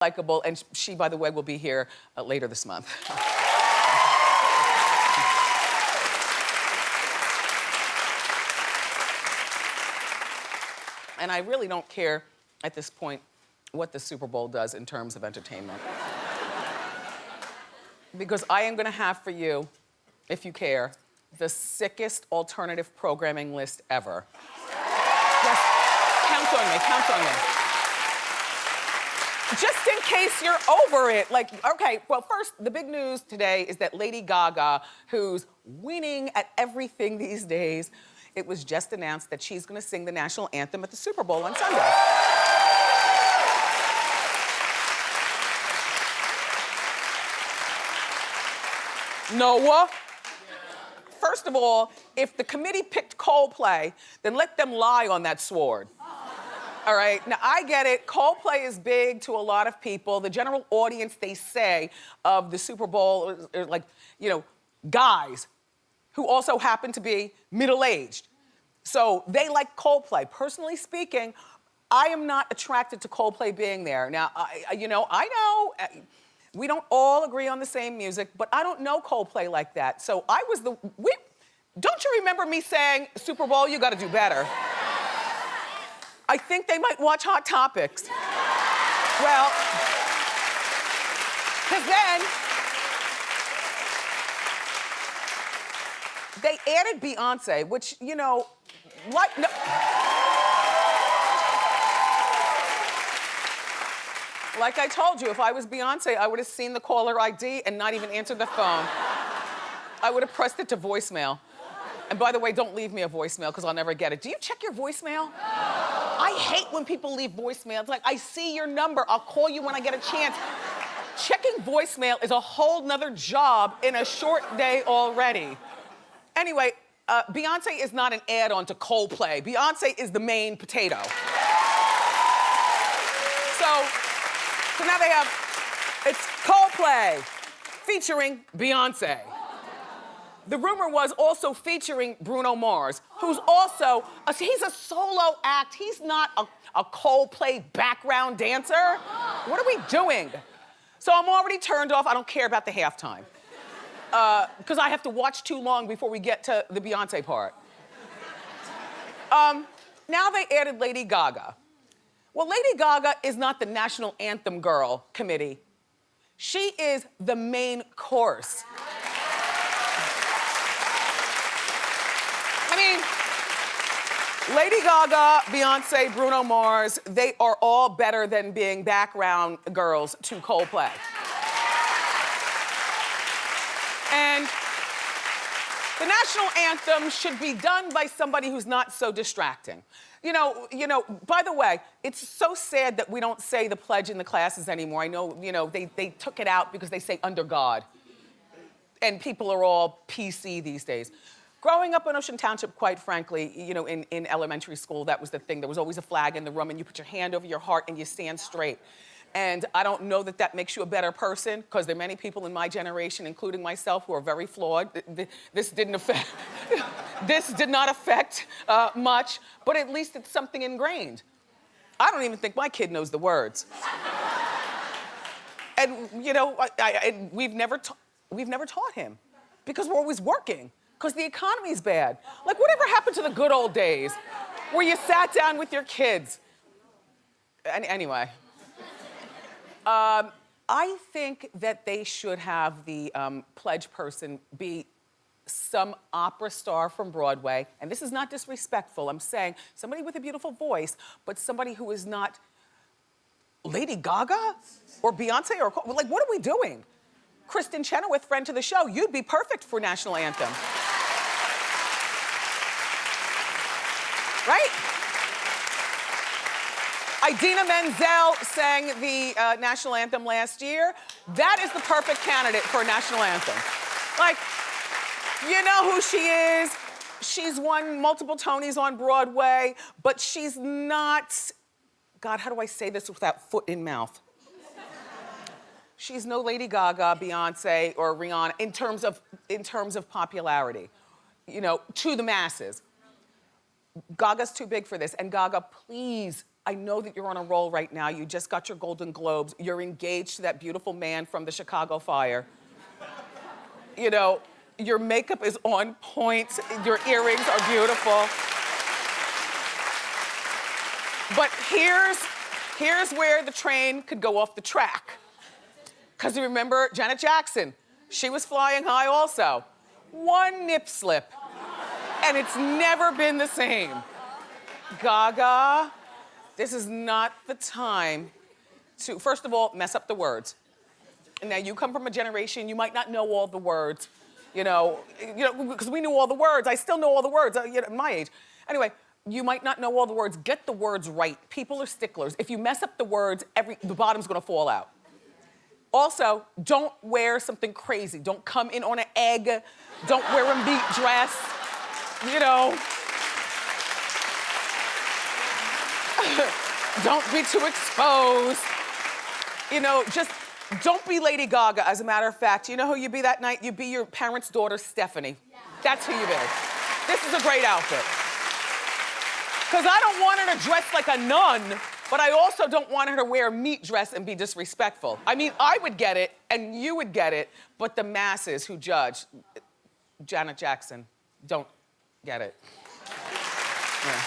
likable, and she, by the way, will be here later this month. And I really don't care at this point what the Super Bowl does in terms of entertainment. Because I am gonna have for you, if you care, the sickest alternative programming list ever. Yes, count on me, count on me. Just in case you're over it. Like, okay, well, first, the big news today is that Lady Gaga, who's winning at everything these days, it was just announced that she's gonna sing the national anthem at the Super Bowl on Sunday. Noah? First of all, if the committee picked Coldplay, then let them lie on that sword. All right, now I get it, Coldplay is big to a lot of people. The general audience, they say, of the Super Bowl are like, you know, guys who also happen to be middle-aged. So they like Coldplay. Personally speaking, I am not attracted to Coldplay being there. Now, I know, we don't all agree on the same music, but I don't know Coldplay like that. So I was don't you remember me saying, Super Bowl, you gotta do better? I think they might watch Hot Topics. Well, because then they added Beyonce, which, you know, like, no. Like I told you, if I was Beyonce, I would have seen the caller ID and not even answered the phone. I would have pressed it to voicemail. And by the way, don't leave me a voicemail because I'll never get it. Do you check your voicemail? I hate when people leave voicemail. It's like, I see your number, I'll call you when I get a chance. Checking voicemail is a whole nother job in a short day already. Anyway, Beyonce is not an add-on to Coldplay. Beyonce is the main potato. So now they have, it's Coldplay featuring Beyonce. The rumor was also featuring Bruno Mars, who's also, he's a solo act. He's not a Coldplay background dancer. What are we doing? So I'm already turned off. I don't care about the halftime. Because I have to watch too long before we get to the Beyonce part. Now they added Lady Gaga. Well, Lady Gaga is not the National Anthem Girl committee. She is the main course. I mean, Lady Gaga, Beyonce, Bruno Mars, they are all better than being background girls to Coldplay. And the national anthem should be done by somebody who's not so distracting. You know, by the way, it's so sad that we don't say the pledge in the classes anymore. I know, they took it out because they say under God. And people are all PC these days. Growing up in Ocean Township, quite frankly, in elementary school, that was the thing. There was always a flag in the room and you put your hand over your heart and you stand straight. And I don't know that that makes you a better person, because there are many people in my generation, including myself, who are very flawed. This did not affect much, but at least it's something ingrained. I don't even think my kid knows the words. And we've never taught him, because we're always working, because the economy's bad. Like, whatever happened to the good old days where you sat down with your kids? Anyway. I think that they should have the pledge person be some opera star from Broadway. And this is not disrespectful. I'm saying somebody with a beautiful voice, but somebody who is not Lady Gaga or Beyonce or, like, what are we doing? Kristen Chenoweth, friend to the show, you'd be perfect for national anthem. Right? Idina Menzel sang the national anthem last year. That is the perfect candidate for a national anthem. Like, you know who she is. She's won multiple Tonys on Broadway, but she's not, God, how do I say this without foot in mouth? She's no Lady Gaga, Beyonce, or Rihanna in terms of popularity, to the masses. Gaga's too big for this, and Gaga, please I know that you're on a roll right now. You just got your Golden Globes. You're engaged to that beautiful man from the Chicago Fire. You know, your makeup is on point. Your earrings are beautiful. But here's where the train could go off the track. Because you remember Janet Jackson, she was flying high also. One nip slip, and it's never been the same. Gaga, this is not the time to, first of all, mess up the words. Now, you come from a generation, you might not know all the words, because we knew all the words. I still know all the words, my age. Anyway, you might not know all the words. Get the words right. People are sticklers. If you mess up the words, the bottom's gonna fall out. Also, don't wear something crazy. Don't come in on an egg. Don't wear a meat dress. Don't be too exposed. Just don't be Lady Gaga, as a matter of fact. You know who you be that night? You be your parents' daughter, Stephanie. Yeah. That's who you be. This is a great outfit. Because I don't want her to dress like a nun, but I also don't want her to wear a meat dress and be disrespectful. I mean, I would get it, and you would get it, but the masses who judge, Janet Jackson, don't get it. Yeah.